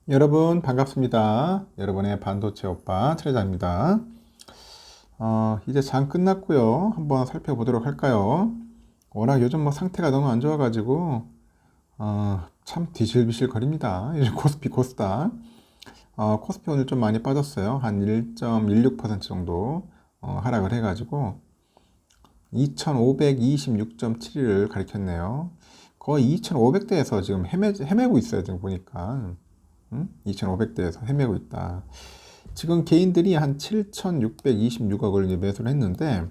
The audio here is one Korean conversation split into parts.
여러분 반갑습니다. 여러분의 반도체 오빠 트레자입니다. 이제 장 끝났고요. 한번 살펴보도록 할까요? 워낙 요즘 뭐 상태가 너무 안 좋아가지고 참 뒤실비실 거립니다. 요즘 코스피 코스닥 코스피 오늘 좀 많이 빠졌어요. 한 1.16% 정도 하락을 해가지고 2526.71을 가리켰네요. 거의 2500대에서 지금 헤매고 있어요. 지금 보니까 2500대에서 헤매고 있다. 지금 개인들이 한 7626억을 이제 매수를 했는데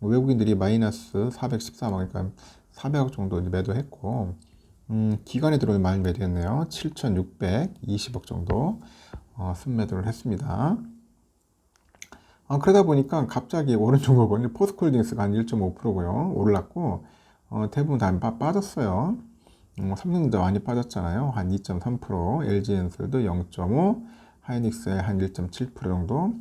외국인들이 마이너스 413억, 그러니까 400억 정도 이제 매도했고 기관애들은 많이 매도했네요. 7620억 정도 순매도를 했습니다. 그러다 보니까 갑자기 오른쪽 부분 포스코홀딩스가 한 1.5%고요. 올랐고 대부분 다 빠졌어요. 삼성전자 많이 빠졌잖아요. 한 2.3%, LG엔솔도 0.5, 하이닉스에 한 1.7% 정도,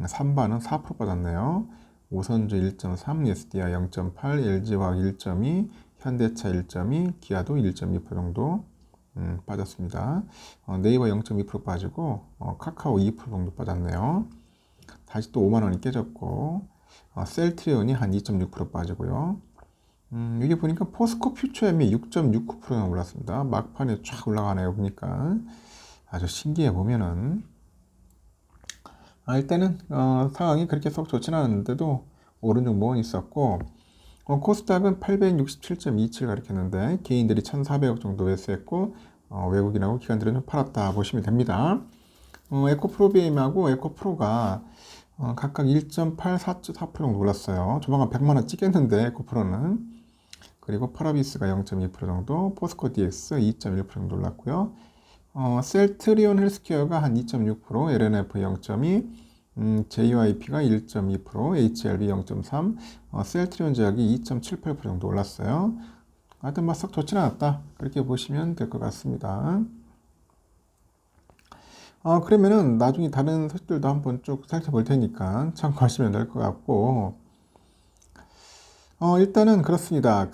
삼바는 4% 빠졌네요. 오선주 1.3, SDI 0.8, LG화학 1.2, 현대차 1.2, 기아도 1.2% 정도 빠졌습니다. 네이버 0.2% 빠지고 카카오 2% 정도 빠졌네요. 다시 또 5만 원이 깨졌고 셀트리온이 한 2.6% 빠지고요. 여기 보니까 포스코 퓨처엠이 6.69%나 올랐습니다. 막판에 쫙 올라가네요. 보니까 아주 신기해 보면은 일단은 상황이 그렇게 썩 좋지는 않은데도 오른 종목은 있었고 코스닥은 867.27 가리켰는데 개인들이 1,400억 정도 매수했고 외국인하고 기관들은 좀 팔았다 보시면 됩니다. 에코프로비엠하고 에코프로가 각각 1.8, 4.4% 정도 올랐어요. 조만간 100만원 찍겠는데 에코프로는. 그리고 파라비스가 0.2% 정도, 포스코 DX 2.1% 정도 올랐고요. 셀트리온 헬스케어가 한 2.6%, LNF 0.2, JYP가 1.2%, HLB 0.3, 셀트리온 제약이 2.78% 정도 올랐어요. 하여튼 막 썩 좋지는 않았다. 그렇게 보시면 될 것 같습니다. 그러면은 나중에 다른 소식들도 한번 쭉 살펴볼 테니까 참고하시면 될 것 같고, 일단은 그렇습니다.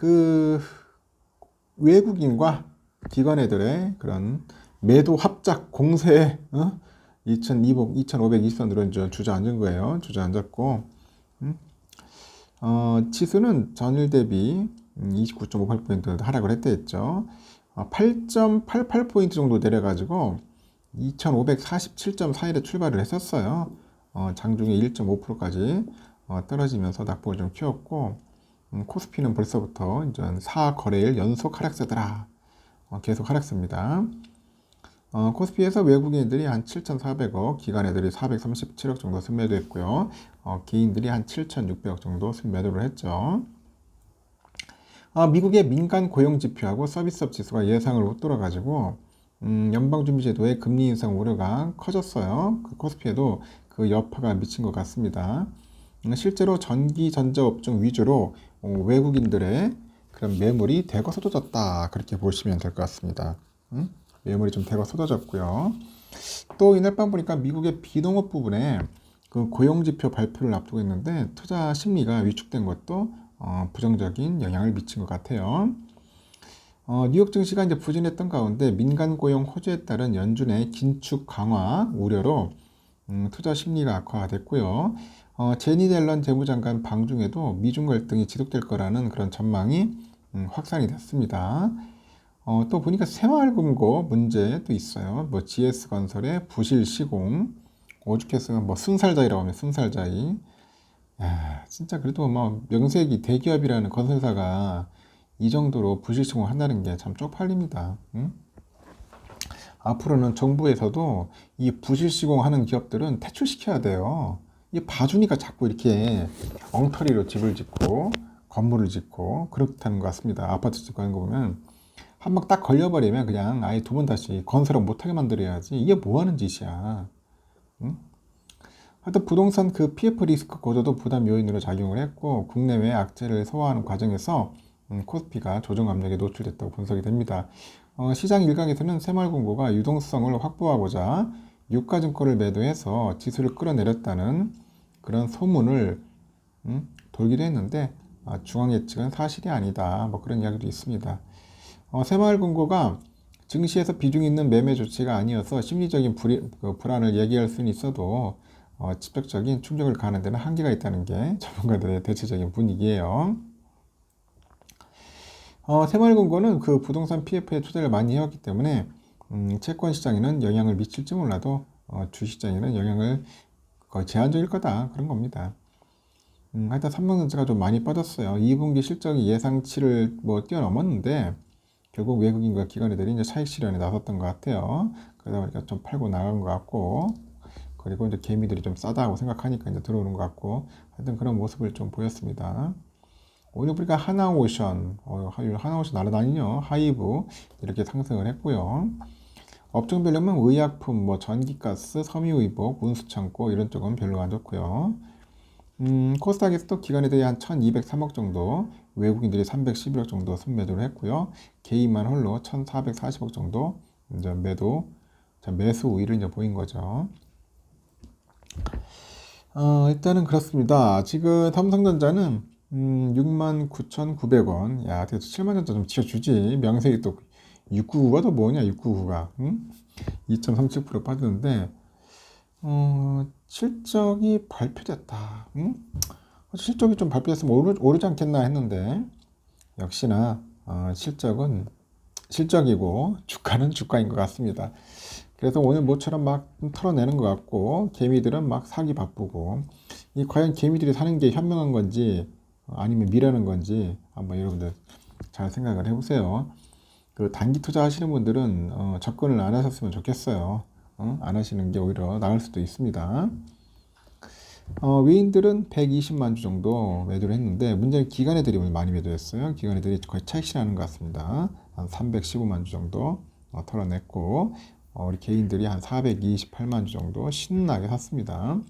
외국인과 기관애들의 그런 매도 합작 공세, 2520선으로 주저앉은 거예요. 주저앉았고, 지수는 전일 대비 29.58포인트 하락을 했댔죠. 8.88포인트 정도 내려가지고 2547.41에 출발을 했었어요. 장중에 1.5%까지 떨어지면서 낙폭을 좀 키웠고, 코스피는 벌써부터 이제 4거래일 연속 하락세더라. 계속 하락세입니다. 코스피에서 외국인들이 한 7,400억, 기관애들이 437억 정도 순매도했고요. 개인들이 한 7,600억 정도 순매도를 했죠. 미국의 민간 고용 지표하고 서비스업 지수가 예상을 웃돌아가지고 연방준비제도의 금리 인상 우려가 커졌어요. 그 코스피에도 그 여파가 미친 것 같습니다. 실제로 전기 전자업종 위주로 외국인들의 그런 매물이 대거 쏟아졌다. 그렇게 보시면 될 것 같습니다. 매물이 좀 대거 쏟아졌고요. 또 이날 밤 보니까 미국의 비농업 부분에 그 고용지표 발표를 앞두고 있는데 투자 심리가 위축된 것도 부정적인 영향을 미친 것 같아요. 뉴욕 증시가 이제 부진했던 가운데 민간 고용 호주에 따른 연준의 긴축 강화 우려로 투자 심리가 악화됐고요. 제니 옐런 재무장관 방중에도 미중 갈등이 지속될 거라는 그런 전망이 확산이 됐습니다. 또 보니까 새마을금고 문제도 있어요. 뭐 GS건설의 부실 시공, 오죽했으면 뭐 순살자이라고 하면 순살자이. 야, 진짜 그래도 뭐 명색이 대기업이라는 건설사가 이 정도로 부실 시공을 한다는 게 참 쪽팔립니다. 응? 앞으로는 정부에서도 이 부실 시공하는 기업들은 퇴출시켜야 돼요. 이 봐주니까 자꾸 이렇게 엉터리로 집을 짓고 건물을 짓고 그렇다는 것 같습니다. 아파트 짓고 하는 거 보면 한 방 딱 걸려버리면 그냥 아예 두 번 다시 건설을 못하게 만들어야지. 이게 뭐 하는 짓이야. 응? 하여튼 부동산 그 PF 리스크 고조도 부담 요인으로 작용을 했고 국내외 악재를 소화하는 과정에서 코스피가 조정 압력에 노출됐다고 분석이 됩니다. 시장 일각에서는 새마을금고가 유동성을 확보하고자 유가증권을 매도해서 지수를 끌어내렸다는 그런 소문을 돌기도 했는데 중앙 예측은 사실이 아니다. 뭐 그런 이야기도 있습니다. 새마을금고가 증시에서 비중 있는 매매 조치가 아니어서 심리적인 불안을 얘기할 수는 있어도 직접적인 충격을 가하는 데는 한계가 있다는 게 전문가들의 대체적인 분위기예요. 새마을금고는 그 부동산 PF에 투자를 많이 해왔기 때문에 채권 시장에는 영향을 미칠지 몰라도 주시장에는 영향을 거의 제한적일 거다 그런 겁니다. 하여튼 삼성전자가 좀 많이 빠졌어요. 2분기 실적이 예상치를 뭐 뛰어넘었는데 결국 외국인과 기관들이 이제 차익 실현에 나섰던 것 같아요. 그러다 보니까 좀 팔고 나간 것 같고, 그리고 이제 개미들이 좀 싸다고 생각하니까 이제 들어오는 것 같고, 하여튼 그런 모습을 좀 보였습니다. 오늘 우리가 하나오션, 하나오션 날아다니죠. 하이브 이렇게 상승을 했고요. 업종별로는 의약품, 뭐 전기가스, 섬유의복, 운수창고 이런 쪽은 별로 안 좋고요. 코스닥에서도 기관애들이 한 1203억 정도, 외국인들이 311억 정도 순매도를 했고요. 개인만 홀로 1440억 정도 이제 매수 우위를 이제 보인 거죠. 일단은 그렇습니다. 지금 삼성전자는 69,900원. 야, 그래도 7만원짜 좀 지어주지. 명색이 또 699가 또 뭐냐, 699가. 2.37% 빠졌는데, 실적이 발표됐다. 실적이 좀 발표됐으면 오르지 않겠나 했는데, 역시나, 실적은 실적이고, 주가는 주가인 것 같습니다. 그래서 오늘 모처럼 막 털어내는 것 같고, 개미들은 막 사기 바쁘고, 이 과연 개미들이 사는 게 현명한 건지, 아니면 미라는 건지, 한번 여러분들 잘 생각을 해보세요. 그 단기 투자 하시는 분들은 접근을 안 하셨으면 좋겠어요. 안 하시는 게 오히려 나을 수도 있습니다. 외인들은 120만 주 정도 매도를 했는데 문제는 기관애들이 오늘 많이 매도했어요. 기관애들이 거의 차익 실현하는 것 같습니다. 한 315만 주 정도 털어냈고 우리 개인들이 한 428만 주 정도 신나게 샀습니다.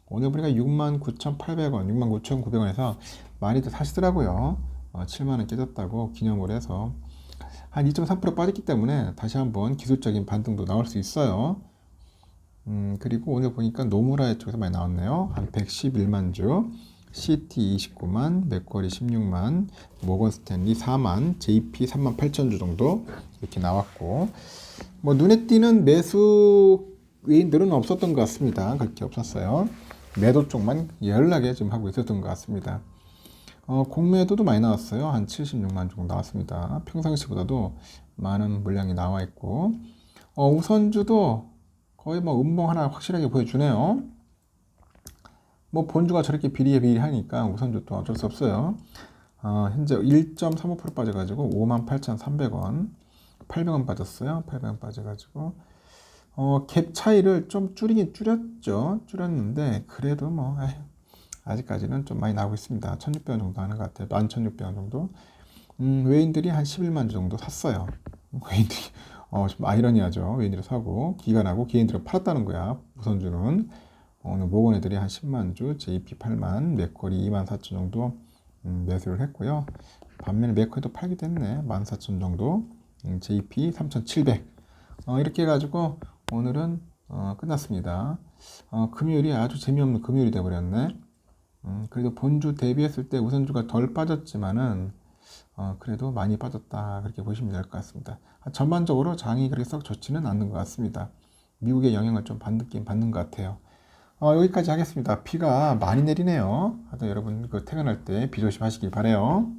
오늘 보니까 69,800원, 69,900원에서 많이들 사시더라고요. 7만원 깨졌다고 기념을 해서 한 2.3% 빠졌기 때문에 다시 한번 기술적인 반등도 나올 수 있어요. 그리고 오늘 보니까 노무라 쪽에서 많이 나왔네요. 한 111만 주, CT 29만, 맥쿼리 16만, 모건 스탠리 4만, JP 3만 8천 주 정도 이렇게 나왔고, 뭐 눈에 띄는 매수 외인들은 없었던 것 같습니다. 그렇게 없었어요. 매도 쪽만 연락에 좀 하고 있었던 것 같습니다. 공매도도 많이 나왔어요. 한 76만 정도 나왔습니다. 평상시보다도 많은 물량이 나와 있고, 우선주도 거의 뭐 음봉 하나 확실하게 보여주네요. 뭐 본주가 저렇게 비리하니까 우선주도 어쩔 수 없어요. 현재 1.35% 빠져가지고 58,300원, 800원 빠졌어요. 800원 빠져가지고 갭 차이를 좀 줄이긴 줄였는데 그래도 뭐 아직까지는 좀 많이 나오고 있습니다. 1,600원 정도 하는 것 같아요. 11,600원 정도. 외인들이 한 11만 주 정도 샀어요. 외인들이 좀 아이러니하죠. 외인들이 사고 기관하고 개인들이 팔았다는 거야. 우선주는 오늘 모건 애들이 한 10만 주, JP 8만, 맥쿼리 2만 4천 정도 매수를 했고요. 반면에 맥쿼리도 팔기도 했네. 14,000 정도, JP 3,700. 이렇게 해가지고 오늘은 끝났습니다. 금요일이 아주 재미없는 금요일이 돼버렸네. 그래도 본주 대비했을 때 우선주가 덜 빠졌지만은 그래도 많이 빠졌다 그렇게 보시면 될 것 같습니다. 전반적으로 장이 그렇게 썩 좋지는 않는 것 같습니다. 미국의 영향을 좀 받는 것 같아요. 여기까지 하겠습니다. 비가 많이 내리네요. 하여튼 여러분 그 퇴근할 때 비 조심하시길 바래요.